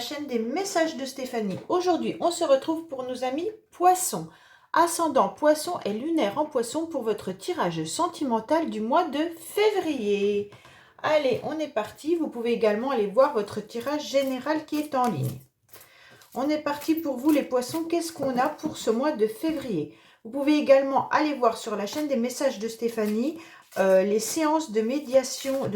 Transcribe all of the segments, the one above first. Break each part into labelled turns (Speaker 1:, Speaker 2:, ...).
Speaker 1: la chaîne des messages de Stéphanie. Aujourd'hui, on se retrouve pour nos amis poissons. Ascendant poisson et lunaire en poisson pour votre tirage sentimental du mois de février. Allez, on est parti. Vous pouvez également aller voir votre tirage général qui est en ligne. On est parti pour vous les poissons. Qu'est-ce qu'on a pour ce mois de février? Vous pouvez également aller voir sur la chaîne des messages de Stéphanie les séances de méditation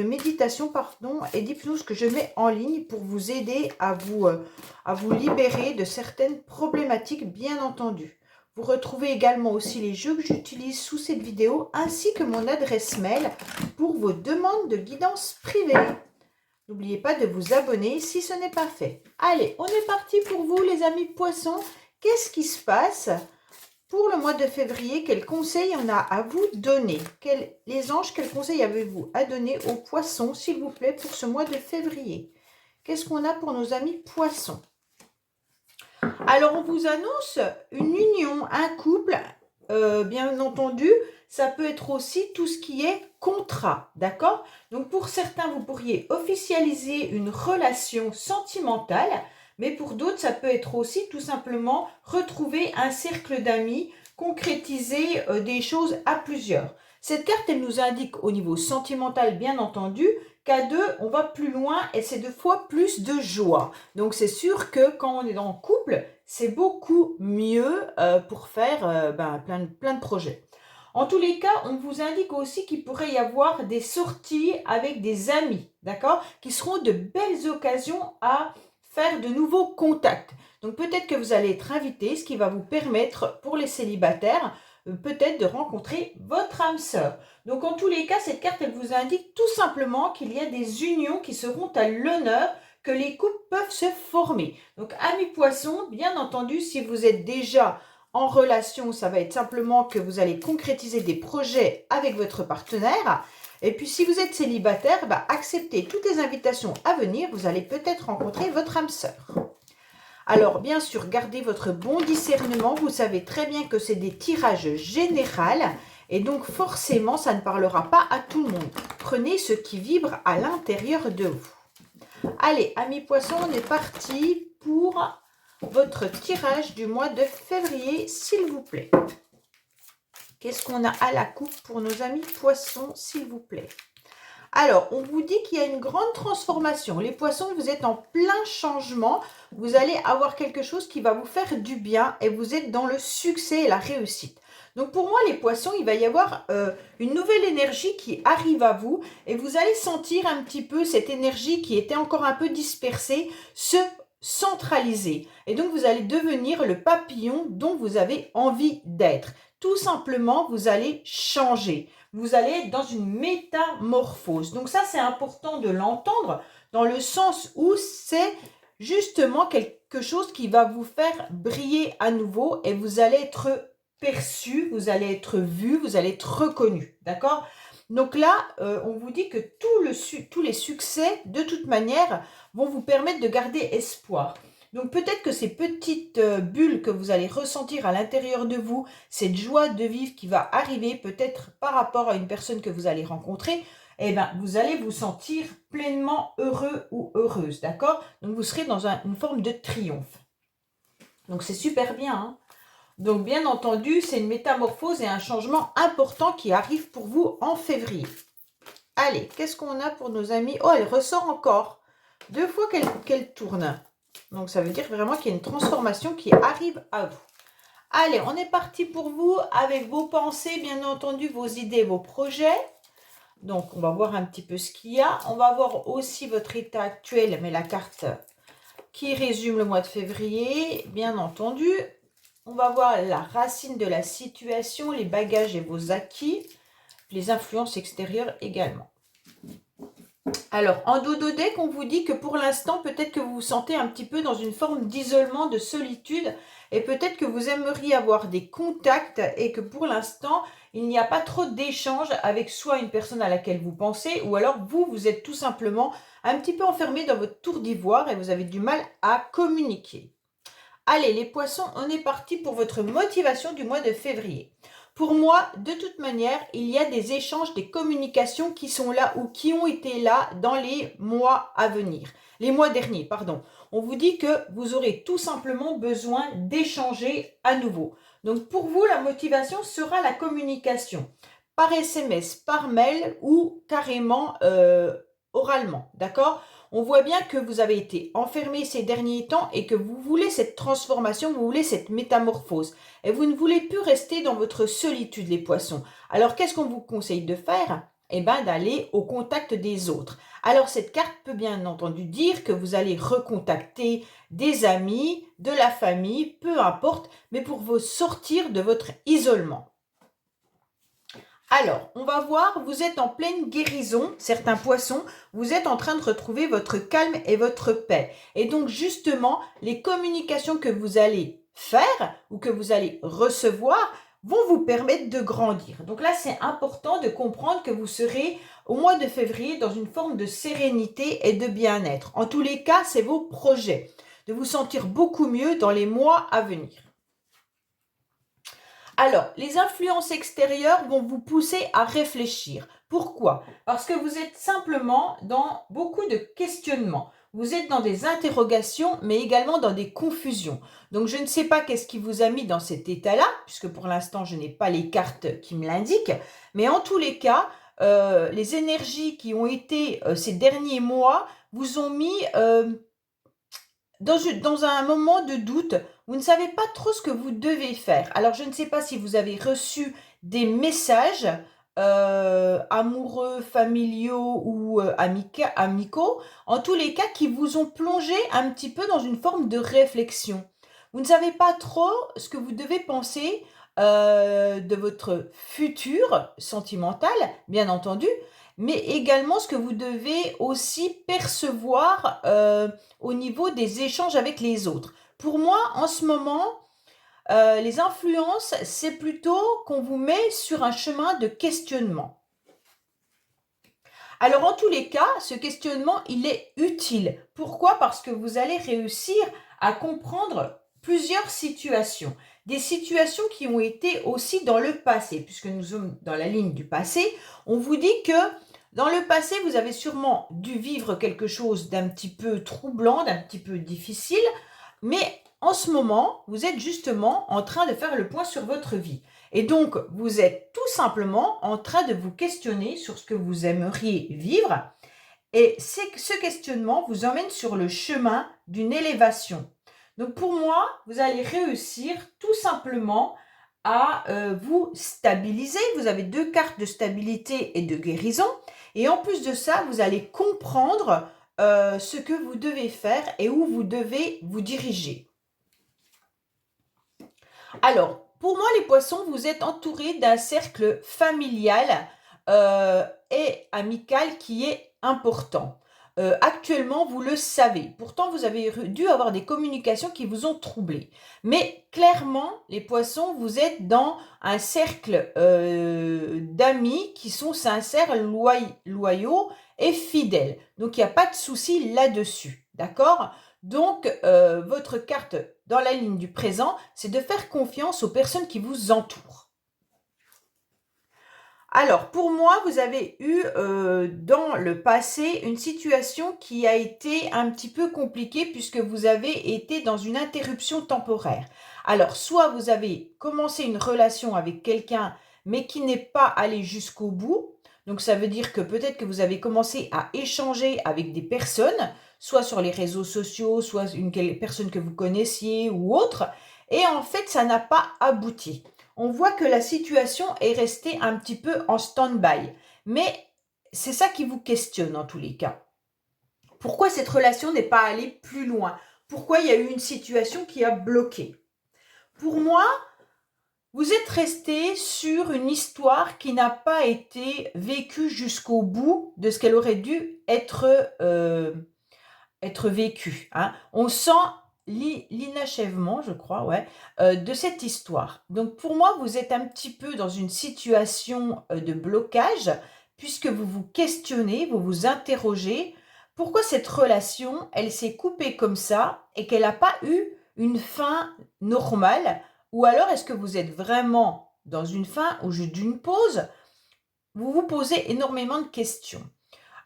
Speaker 1: et d'hypnose que je mets en ligne pour vous aider à vous libérer de certaines problématiques, bien entendu. Vous retrouvez également aussi les jeux que j'utilise sous cette vidéo ainsi que mon adresse mail pour vos demandes de guidance privée. N'oubliez pas de vous abonner si ce n'est pas fait. Allez, on est parti pour vous les amis poissons. Qu'est-ce qui se passe pour le mois de février? Quels conseils on a à vous donner? Les anges, quels conseils avez-vous à donner aux poissons, s'il vous plaît, pour ce mois de février? Qu'est-ce qu'on a pour nos amis poissons? Alors, on vous annonce une union, un couple, bien entendu. Ça peut être aussi tout ce qui est contrat, d'accord? Donc, pour certains, vous pourriez officialiser une relation sentimentale, mais pour d'autres, ça peut être aussi tout simplement retrouver un cercle d'amis, concrétiser des choses à plusieurs. Cette carte, elle nous indique au niveau sentimental, bien entendu, qu'à deux, on va plus loin et c'est 2 fois plus de joie. Donc, c'est sûr que quand on est en couple, c'est beaucoup mieux pour faire plein de projets. En tous les cas, on vous indique aussi qu'il pourrait y avoir des sorties avec des amis, d'accord? Qui seront de belles occasions à faire de nouveaux contacts. Donc peut-être que vous allez être invité, ce qui va vous permettre, pour les célibataires, peut-être de rencontrer votre âme sœur. Donc en tous les cas, cette carte, elle vous indique tout simplement qu'il y a des unions qui seront à l'honneur, que les couples peuvent se former. Donc amis poissons, bien entendu, si vous êtes déjà en relation, ça va être simplement que vous allez concrétiser des projets avec votre partenaire. Et puis, si vous êtes célibataire, acceptez toutes les invitations à venir. Vous allez peut-être rencontrer votre âme sœur. Alors, bien sûr, gardez votre bon discernement. Vous savez très bien que c'est des tirages généraux. Et donc, forcément, ça ne parlera pas à tout le monde. Prenez ce qui vibre à l'intérieur de vous. Allez, amis poissons, on est parti pour votre tirage du mois de février, s'il vous plaît. Qu'est-ce qu'on a à la coupe pour nos amis poissons, s'il vous plaît? Alors, on vous dit qu'il y a une grande transformation. Les poissons, vous êtes en plein changement. Vous allez avoir quelque chose qui va vous faire du bien et vous êtes dans le succès et la réussite. Donc, pour moi, les poissons, il va y avoir une nouvelle énergie qui arrive à vous et vous allez sentir un petit peu cette énergie qui était encore un peu dispersée se centraliser. Et donc, vous allez devenir le papillon dont vous avez envie d'être. Tout simplement, vous allez changer. Vous allez être dans une métamorphose. Donc ça, c'est important de l'entendre dans le sens où c'est justement quelque chose qui va vous faire briller à nouveau et vous allez être perçu, vous allez être vu, vous allez être reconnu. D'accord? Donc là, on vous dit que tous les succès, de toute manière, vont vous permettre de garder espoir. Donc peut-être que ces petites bulles que vous allez ressentir à l'intérieur de vous, cette joie de vivre qui va arriver peut-être par rapport à une personne que vous allez rencontrer, eh bien, vous allez vous sentir pleinement heureux ou heureuse, d'accord? Donc vous serez dans une forme de triomphe. Donc c'est super bien, hein? Donc bien entendu, c'est une métamorphose et un changement important qui arrive pour vous en février. Allez, qu'est-ce qu'on a pour nos amis? Oh, elle ressort encore. 2 fois qu'elle tourne. Donc, ça veut dire vraiment qu'il y a une transformation qui arrive à vous. Allez, on est parti pour vous avec vos pensées, bien entendu, vos idées, vos projets. Donc, on va voir un petit peu ce qu'il y a. On va voir aussi votre état actuel, mais la carte qui résume le mois de février, bien entendu. On va voir la racine de la situation, les bagages et vos acquis, les influences extérieures également. Alors, en dodo deck, on vous dit que pour l'instant, peut-être que vous vous sentez un petit peu dans une forme d'isolement, de solitude, et peut-être que vous aimeriez avoir des contacts et que pour l'instant, il n'y a pas trop d'échanges avec soit une personne à laquelle vous pensez, ou alors vous êtes tout simplement un petit peu enfermé dans votre tour d'ivoire et vous avez du mal à communiquer. Allez, les poissons, on est parti pour votre motivation du mois de février. Pour moi, de toute manière, il y a des échanges, des communications qui sont là ou qui ont été là dans les mois à venir. Les mois derniers, pardon. On vous dit que vous aurez tout simplement besoin d'échanger à nouveau. Donc pour vous, la motivation sera la communication. Par SMS, par mail ou carrément oralement. D'accord? On voit bien que vous avez été enfermé ces derniers temps et que vous voulez cette transformation, vous voulez cette métamorphose. Et vous ne voulez plus rester dans votre solitude, les poissons. Alors, qu'est-ce qu'on vous conseille de faire? Eh bien, d'aller au contact des autres. Alors, cette carte peut bien entendu dire que vous allez recontacter des amis, de la famille, peu importe, mais pour vous sortir de votre isolement. Alors, on va voir, vous êtes en pleine guérison, certains poissons, vous êtes en train de retrouver votre calme et votre paix. Et donc, justement, les communications que vous allez faire ou que vous allez recevoir vont vous permettre de grandir. Donc là, c'est important de comprendre que vous serez au mois de février dans une forme de sérénité et de bien-être. En tous les cas, c'est vos projets, de vous sentir beaucoup mieux dans les mois à venir. Alors, les influences extérieures vont vous pousser à réfléchir. Pourquoi? Parce que vous êtes simplement dans beaucoup de questionnements. Vous êtes dans des interrogations, mais également dans des confusions. Donc, je ne sais pas qu'est-ce qui vous a mis dans cet état-là, puisque pour l'instant, je n'ai pas les cartes qui me l'indiquent. Mais en tous les cas, les énergies qui ont été ces derniers mois vous ont mis dans un moment de doute. Vous ne savez pas trop ce que vous devez faire. Alors, je ne sais pas si vous avez reçu des messages amoureux, familiaux ou amicaux, en tous les cas, qui vous ont plongé un petit peu dans une forme de réflexion. Vous ne savez pas trop ce que vous devez penser de votre futur sentimental, bien entendu, mais également ce que vous devez aussi percevoir au niveau des échanges avec les autres. Pour moi, en ce moment, les influences, c'est plutôt qu'on vous met sur un chemin de questionnement. Alors, en tous les cas, ce questionnement, il est utile. Pourquoi? Parce que vous allez réussir à comprendre plusieurs situations. Des situations qui ont été aussi dans le passé, puisque nous sommes dans la ligne du passé. On vous dit que dans le passé, vous avez sûrement dû vivre quelque chose d'un petit peu troublant, d'un petit peu difficile, mais en ce moment, vous êtes justement en train de faire le point sur votre vie. Et donc, vous êtes tout simplement en train de vous questionner sur ce que vous aimeriez vivre. Et ce questionnement vous emmène sur le chemin d'une élévation. Donc, pour moi, vous allez réussir tout simplement à vous stabiliser. Vous avez 2 cartes de stabilité et de guérison. Et en plus de ça, vous allez comprendre ce que vous devez faire et où vous devez vous diriger. Alors, pour moi, les poissons, vous êtes entourés d'un cercle familial et amical qui est important. Actuellement, vous le savez. Pourtant, vous avez dû avoir des communications qui vous ont troublé. Mais clairement, les poissons, vous êtes dans un cercle d'amis qui sont sincères, loyaux et fidèles. Donc, il n'y a pas de souci là-dessus. D'accord? Donc, votre carte dans la ligne du présent, c'est de faire confiance aux personnes qui vous entourent. Alors, pour moi, vous avez eu dans le passé une situation qui a été un petit peu compliquée puisque vous avez été dans une interruption temporaire. Alors, soit vous avez commencé une relation avec quelqu'un mais qui n'est pas allé jusqu'au bout. Donc, ça veut dire que peut-être que vous avez commencé à échanger avec des personnes, soit sur les réseaux sociaux, soit une personne que vous connaissiez ou autre. Et en fait, ça n'a pas abouti. On voit que la situation est restée un petit peu en stand-by. Mais c'est ça qui vous questionne en tous les cas. Pourquoi cette relation n'est pas allée plus loin? Pourquoi il y a eu une situation qui a bloqué? Pour moi, vous êtes resté sur une histoire qui n'a pas été vécue jusqu'au bout de ce qu'elle aurait dû être vécue. Hein. On sent l'inachèvement, je crois, ouais, de cette histoire. Donc pour moi, vous êtes un petit peu dans une situation de blocage, puisque vous vous questionnez, vous vous interrogez, pourquoi cette relation, elle s'est coupée comme ça et qu'elle n'a pas eu une fin normale, ou alors est-ce que vous êtes vraiment dans une fin ou d'une pause, vous vous posez énormément de questions.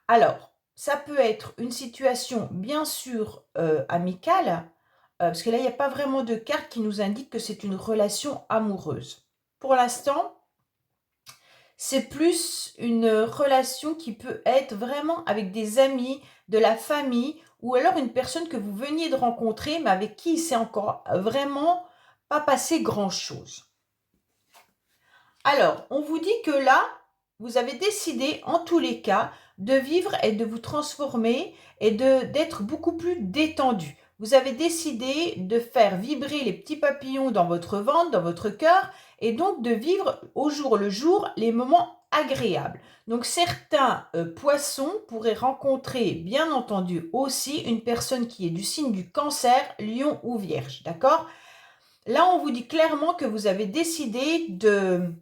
Speaker 1: Alors, ça peut être une situation bien sûr amicale, parce que là, il n'y a pas vraiment de carte qui nous indique que c'est une relation amoureuse. Pour l'instant, c'est plus une relation qui peut être vraiment avec des amis, de la famille, ou alors une personne que vous veniez de rencontrer, mais avec qui il s'est encore vraiment pas passé grand-chose. Alors, on vous dit que là, vous avez décidé, en tous les cas, de vivre et de vous transformer et d'être beaucoup plus détendu. Vous avez décidé de faire vibrer les petits papillons dans votre ventre, dans votre cœur, et donc de vivre au jour le jour les moments agréables. Donc certains poissons pourraient rencontrer, bien entendu, aussi une personne qui est du signe du Cancer, Lion ou Vierge, d'accord? Là, on vous dit clairement que vous avez décidé de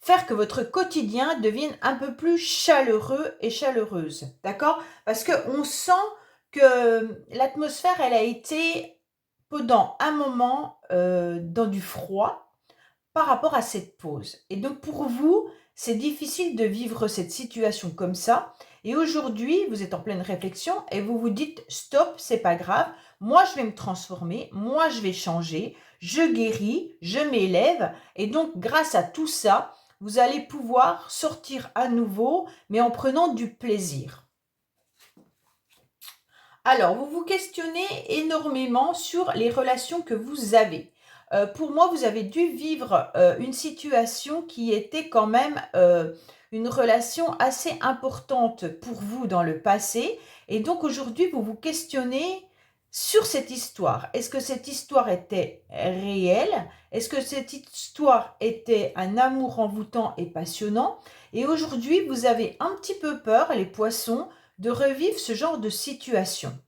Speaker 1: faire que votre quotidien devienne un peu plus chaleureux et chaleureuse, d'accord? Parce qu'on sent que l'atmosphère, elle a été pendant un moment dans du froid par rapport à cette pause. Et donc pour vous, c'est difficile de vivre cette situation comme ça. Et aujourd'hui, vous êtes en pleine réflexion et vous vous dites stop, c'est pas grave. Moi, je vais me transformer. Moi, je vais changer. Je guéris. Je m'élève. Et donc, grâce à tout ça, vous allez pouvoir sortir à nouveau, mais en prenant du plaisir. Alors, vous vous questionnez énormément sur les relations que vous avez. Pour moi, vous avez dû vivre une situation qui était quand même une relation assez importante pour vous dans le passé. Et donc aujourd'hui, vous vous questionnez sur cette histoire. Est-ce que cette histoire était réelle? Est-ce que cette histoire était un amour envoûtant et passionnant? Et aujourd'hui, vous avez un petit peu peur, les poissons, de revivre ce genre de situation.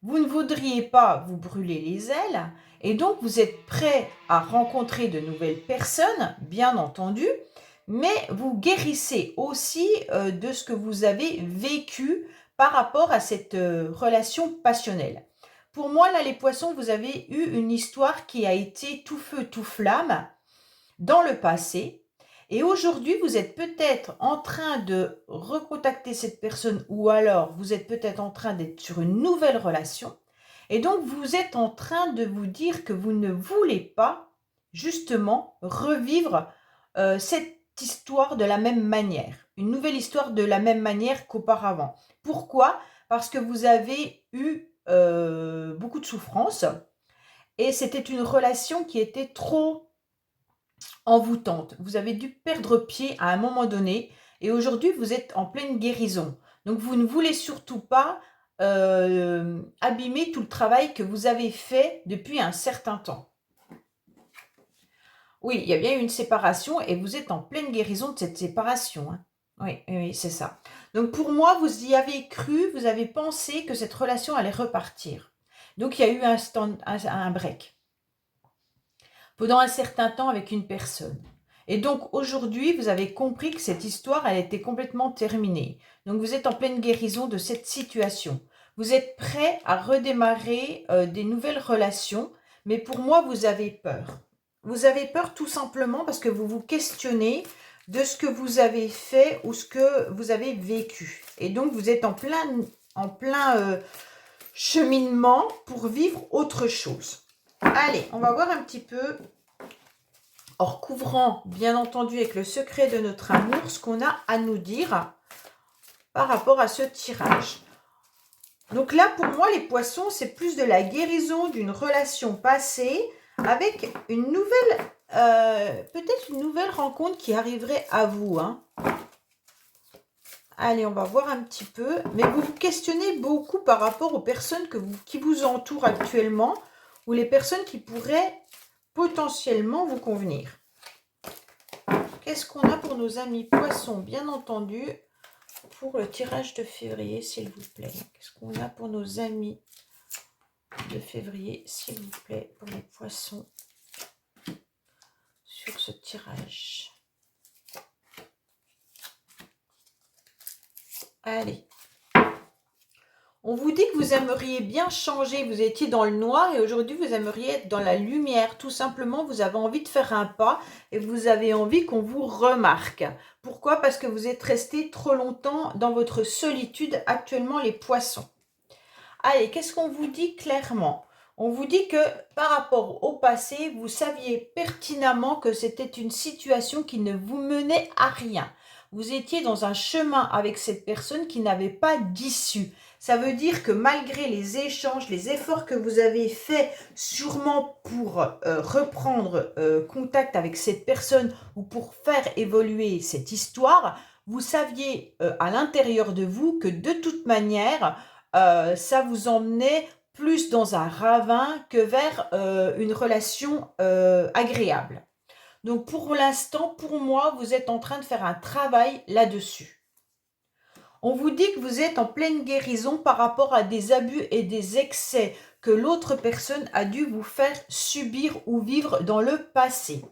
Speaker 1: Vous ne voudriez pas vous brûler les ailes et donc vous êtes prêt à rencontrer de nouvelles personnes, bien entendu, mais vous guérissez aussi de ce que vous avez vécu par rapport à cette relation passionnelle. Pour moi, là, les poissons, vous avez eu une histoire qui a été tout feu, tout flamme dans le passé. Et aujourd'hui, vous êtes peut-être en train de recontacter cette personne ou alors vous êtes peut-être en train d'être sur une nouvelle relation. Et donc, vous êtes en train de vous dire que vous ne voulez pas justement revivre cette histoire de la même manière. Une nouvelle histoire de la même manière qu'auparavant. Pourquoi? Parce que vous avez eu beaucoup de souffrance et c'était une relation qui était trop envoûtante. Vous avez dû perdre pied à un moment donné et aujourd'hui vous êtes en pleine guérison. Donc vous ne voulez surtout pas abîmer tout le travail que vous avez fait depuis un certain temps. Oui, il y a bien eu une séparation et vous êtes en pleine guérison de cette séparation, hein. Oui, oui, c'est ça. Donc pour moi, vous y avez cru, vous avez pensé que cette relation allait repartir. Donc il y a eu un break pendant un certain temps avec une personne. Et donc aujourd'hui, vous avez compris que cette histoire, elle était complètement terminée. Donc vous êtes en pleine guérison de cette situation. Vous êtes prêt à redémarrer des nouvelles relations, mais pour moi, vous avez peur. Vous avez peur tout simplement parce que vous vous questionnez de ce que vous avez fait ou ce que vous avez vécu. Et donc vous êtes en plein cheminement pour vivre autre chose. Allez, on va voir un petit peu, en recouvrant bien entendu avec le secret de notre amour, ce qu'on a à nous dire par rapport à ce tirage. Donc là, pour moi, les poissons, c'est plus de la guérison d'une relation passée avec une nouvelle, peut-être une nouvelle rencontre qui arriverait à vous, hein. Allez, on va voir un petit peu. Mais vous vous questionnez beaucoup par rapport aux personnes qui vous entourent actuellement ou les personnes qui pourraient potentiellement vous convenir. Qu'est-ce qu'on a pour nos amis poissons, bien entendu, pour le tirage de février, s'il vous plaît? Qu'est-ce qu'on a pour nos amis de février, s'il vous plaît, pour les poissons sur ce tirage? Allez. On vous dit que vous aimeriez bien changer, vous étiez dans le noir et aujourd'hui vous aimeriez être dans la lumière. Tout simplement, vous avez envie de faire un pas et vous avez envie qu'on vous remarque. Pourquoi? Parce que vous êtes resté trop longtemps dans votre solitude, actuellement les poissons. Allez, qu'est-ce qu'on vous dit clairement? On vous dit que par rapport au passé, vous saviez pertinemment que c'était une situation qui ne vous menait à rien. Vous étiez dans un chemin avec cette personne qui n'avait pas d'issue. Ça veut dire que malgré les échanges, les efforts que vous avez faits sûrement pour reprendre contact avec cette personne ou pour faire évoluer cette histoire, vous saviez à l'intérieur de vous que de toute manière, ça vous emmenait plus dans un ravin que vers une relation agréable. Donc pour l'instant, pour moi, vous êtes en train de faire un travail là-dessus. On vous dit que vous êtes en pleine guérison par rapport à des abus et des excès que l'autre personne a dû vous faire subir ou vivre dans le passé.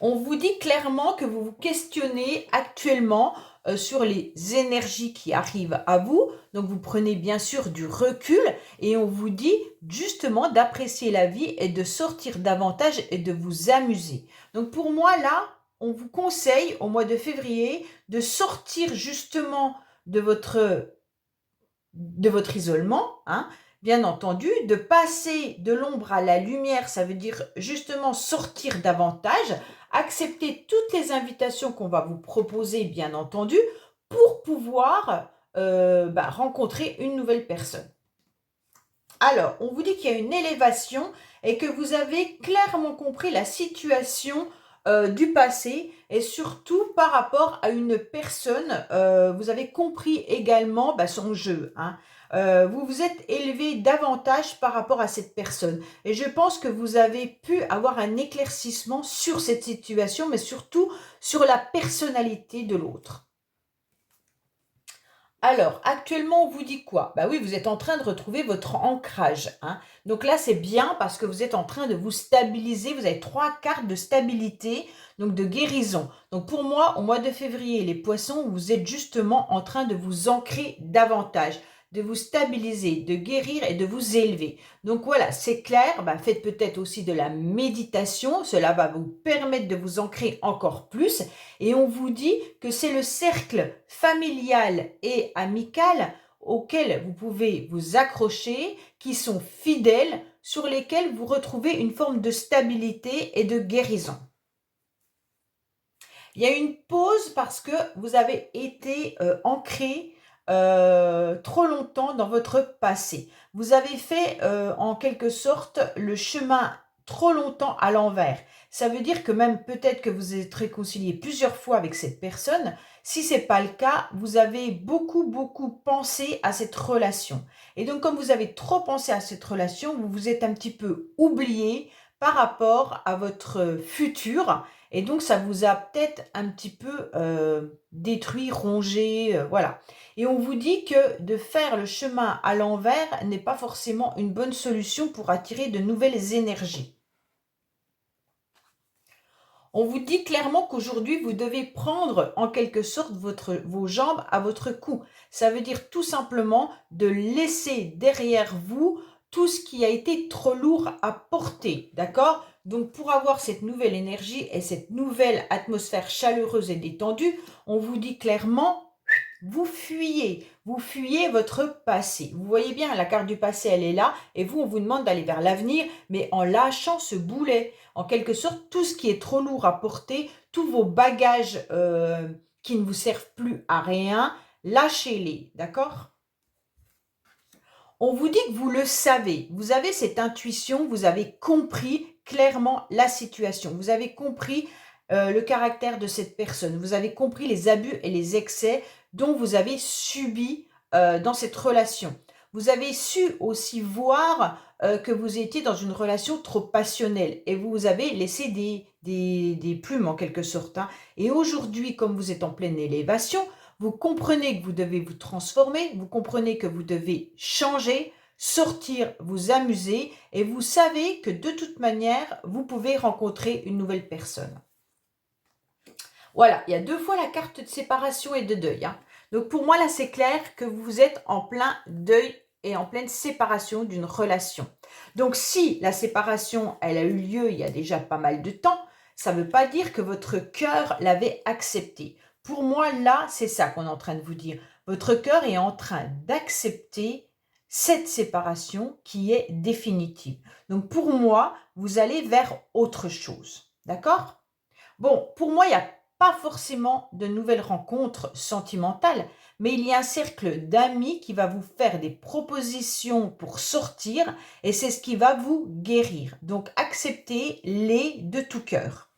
Speaker 1: On vous dit clairement que vous vous questionnez actuellement sur les énergies qui arrivent à vous. Donc, vous prenez bien sûr du recul et on vous dit justement d'apprécier la vie et de sortir davantage et de vous amuser. Donc, pour moi, là, on vous conseille au mois de février de sortir justement de votre isolement, hein, bien entendu, de passer de l'ombre à la lumière, ça veut dire justement sortir davantage, accepter toutes les invitations qu'on va vous proposer, bien entendu, pour pouvoir rencontrer une nouvelle personne. Alors, on vous dit qu'il y a une élévation et que vous avez clairement compris la situation du passé et surtout par rapport à une personne, vous avez compris également son jeu. Hein. Vous vous êtes élevé davantage par rapport à cette personne. Et je pense que vous avez pu avoir un éclaircissement sur cette situation, mais surtout sur la personnalité de l'autre. Alors, actuellement, on vous dit quoi? Bah oui, vous êtes en train de retrouver votre ancrage. Hein. Donc là, c'est bien parce que vous êtes en train de vous stabiliser. Vous avez 3 cartes de stabilité, donc de guérison. Donc pour moi, au mois de février, les poissons, vous êtes justement en train de vous ancrer davantage, de vous stabiliser, de guérir et de vous élever. Donc voilà, c'est clair. Faites peut-être aussi de la méditation. Cela va vous permettre de vous ancrer encore plus. Et on vous dit que c'est le cercle familial et amical auquel vous pouvez vous accrocher, qui sont fidèles, sur lesquels vous retrouvez une forme de stabilité et de guérison. Il y a une pause parce que vous avez été ancré trop longtemps dans votre passé. Vous avez fait en quelque sorte le chemin trop longtemps à l'envers. Ça veut dire que même peut-être que vous êtes réconcilié plusieurs fois avec cette personne. Si ce n'est pas le cas, vous avez beaucoup pensé à cette relation. Et donc, comme vous avez trop pensé à cette relation, vous vous êtes un petit peu oublié par rapport à votre futur. Et donc, ça vous a peut-être un petit peu détruit, rongé, voilà. Et on vous dit que de faire le chemin à l'envers n'est pas forcément une bonne solution pour attirer de nouvelles énergies. On vous dit clairement qu'aujourd'hui, vous devez prendre en quelque sorte vos jambes à votre cou. Ça veut dire tout simplement de laisser derrière vous tout ce qui a été trop lourd à porter, d'accord? Donc, pour avoir cette nouvelle énergie et cette nouvelle atmosphère chaleureuse et détendue, on vous dit clairement, vous fuyez votre passé. Vous voyez bien, la carte du passé, elle est là, et vous, on vous demande d'aller vers l'avenir, mais en lâchant ce boulet. En quelque sorte, tout ce qui est trop lourd à porter, tous vos bagages qui ne vous servent plus à rien, lâchez-les, d'accord? On vous dit que vous le savez, vous avez cette intuition, vous avez compris clairement la situation, vous avez compris le caractère de cette personne, vous avez compris les abus et les excès dont vous avez subi dans cette relation. Vous avez su aussi voir que vous étiez dans une relation trop passionnelle et vous avez laissé des plumes en quelque sorte. Hein. Et aujourd'hui, comme vous êtes en pleine élévation, vous comprenez que vous devez vous transformer, vous comprenez que vous devez changer, sortir, vous amuser et vous savez que de toute manière, vous pouvez rencontrer une nouvelle personne. Voilà, il y a 2 fois la carte de séparation et de deuil. Hein. Donc pour moi, là, c'est clair que vous êtes en plein deuil et en pleine séparation d'une relation. Donc si la séparation, elle a eu lieu il y a déjà pas mal de temps, ça ne veut pas dire que votre cœur l'avait accepté. Pour moi, là, c'est ça qu'on est en train de vous dire. Votre cœur est en train d'accepter cette séparation qui est définitive. Donc pour moi, vous allez vers autre chose. D'accord? Bon, pour moi, il n'y a pas forcément de nouvelles rencontres sentimentales, mais il y a un cercle d'amis qui va vous faire des propositions pour sortir et c'est ce qui va vous guérir. Donc, acceptez-les de tout cœur.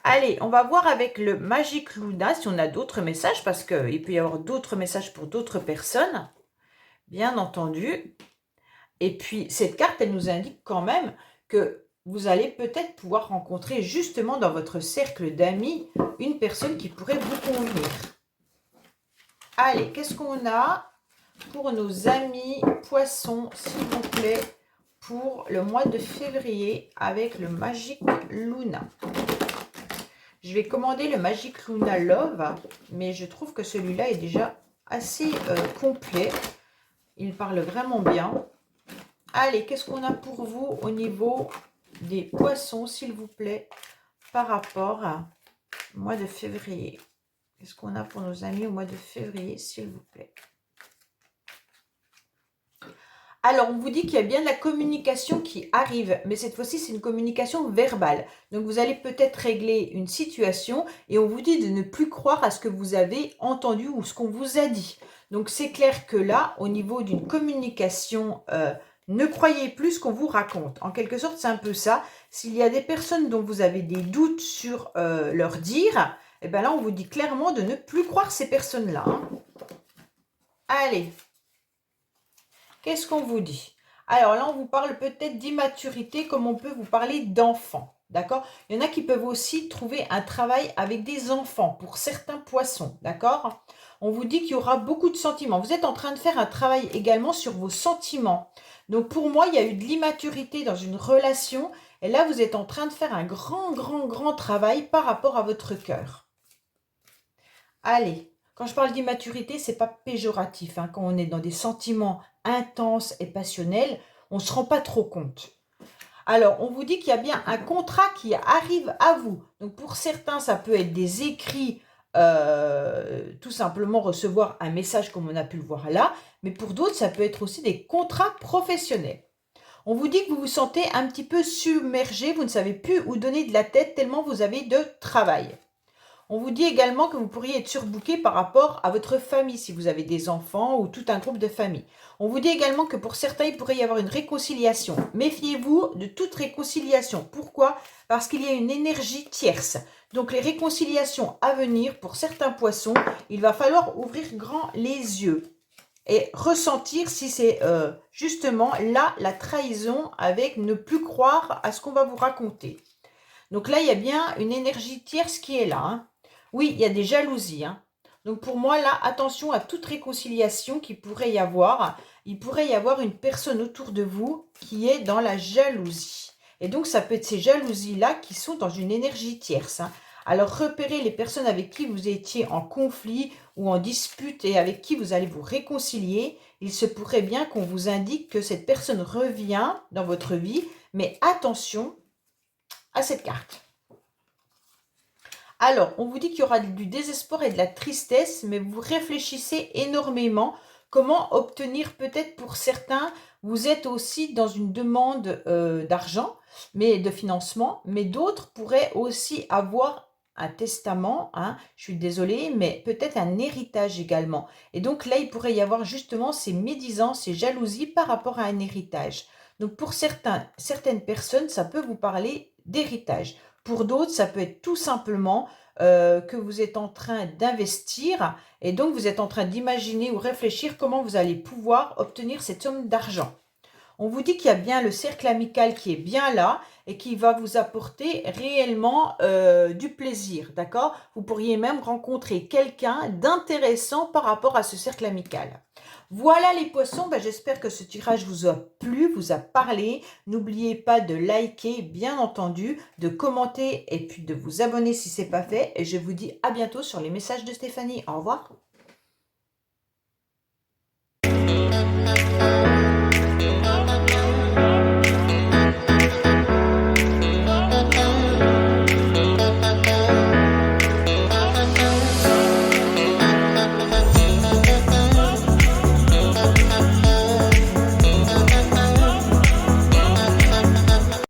Speaker 1: Allez, on va voir avec le Magic Luna si on a d'autres messages parce qu'il peut y avoir d'autres messages pour d'autres personnes, bien entendu. Et puis, cette carte, elle nous indique quand même que vous allez peut-être pouvoir rencontrer justement dans votre cercle d'amis une personne qui pourrait vous convenir. Allez, qu'est-ce qu'on a pour nos amis poissons, s'il vous plaît, pour le mois de février avec le Magic Luna? Je vais commander le Magic Luna Love, mais je trouve que celui-là est déjà assez complet. Il parle vraiment bien. Allez, qu'est-ce qu'on a pour vous au niveau des poissons, s'il vous plaît, par rapport au mois de février? Qu'est-ce qu'on a pour nos amis au mois de février, s'il vous plaît? Alors, on vous dit qu'il y a bien de la communication qui arrive, mais cette fois-ci, c'est une communication verbale. Donc, vous allez peut-être régler une situation et on vous dit de ne plus croire à ce que vous avez entendu ou ce qu'on vous a dit. Donc, c'est clair que là, au niveau d'une communication, ne croyez plus ce qu'on vous raconte. En quelque sorte, c'est un peu ça. S'il y a des personnes dont vous avez des doutes sur leur dire, eh bien là, on vous dit clairement de ne plus croire ces personnes-là. Hein. Allez. Qu'est-ce qu'on vous dit? Alors là, on vous parle peut-être d'immaturité comme on peut vous parler d'enfants. D'accord? Il y en a qui peuvent aussi trouver un travail avec des enfants pour certains poissons. D'accord? On vous dit qu'il y aura beaucoup de sentiments. Vous êtes en train de faire un travail également sur vos sentiments. Donc pour moi, il y a eu de l'immaturité dans une relation. Et là, vous êtes en train de faire un grand travail par rapport à votre cœur. Allez. Quand je parle d'immaturité, ce n'est pas péjoratif. Hein. Quand on est dans des sentiments intenses et passionnels, on ne se rend pas trop compte. Alors, on vous dit qu'il y a bien un contrat qui arrive à vous. Donc, pour certains, ça peut être des écrits, tout simplement recevoir un message comme on a pu le voir là. Mais pour d'autres, ça peut être aussi des contrats professionnels. On vous dit que vous vous sentez un petit peu submergé, vous ne savez plus où donner de la tête tellement vous avez de travail. On vous dit également que vous pourriez être surbooké par rapport à votre famille, si vous avez des enfants ou tout un groupe de famille. On vous dit également que pour certains, il pourrait y avoir une réconciliation. Méfiez-vous de toute réconciliation. Pourquoi? Parce qu'il y a une énergie tierce. Donc les réconciliations à venir, pour certains poissons, il va falloir ouvrir grand les yeux et ressentir si c'est justement là la trahison avec ne plus croire à ce qu'on va vous raconter. Donc là, il y a bien une énergie tierce qui est là. Hein. Oui, il y a des jalousies. Hein. Donc pour moi, là, attention à toute réconciliation qu'il pourrait y avoir. Il pourrait y avoir une personne autour de vous qui est dans la jalousie. Et donc, ça peut être ces jalousies-là qui sont dans une énergie tierce. Hein. Alors, repérez les personnes avec qui vous étiez en conflit ou en dispute et avec qui vous allez vous réconcilier. Il se pourrait bien qu'on vous indique que cette personne revient dans votre vie. Mais attention à cette carte. Alors, on vous dit qu'il y aura du désespoir et de la tristesse, mais vous réfléchissez énormément. Comment obtenir peut-être pour certains, vous êtes aussi dans une demande d'argent, mais de financement, mais d'autres pourraient aussi avoir un testament, hein, je suis désolée, mais peut-être un héritage également. Et donc là, il pourrait y avoir justement ces médisances, ces jalousies par rapport à un héritage. Donc pour certaines personnes, ça peut vous parler d'héritage. Pour d'autres, ça peut être tout simplement que vous êtes en train d'investir et donc vous êtes en train d'imaginer ou réfléchir comment vous allez pouvoir obtenir cette somme d'argent. On vous dit qu'il y a bien le cercle amical qui est bien là et qui va vous apporter réellement du plaisir, d'accord? Vous pourriez même rencontrer quelqu'un d'intéressant par rapport à ce cercle amical. Voilà les poissons, j'espère que ce tirage vous a plu, vous a parlé. N'oubliez pas de liker, bien entendu, de commenter et puis de vous abonner si ce n'est pas fait. Et je vous dis à bientôt sur les messages de Stéphanie. Au revoir.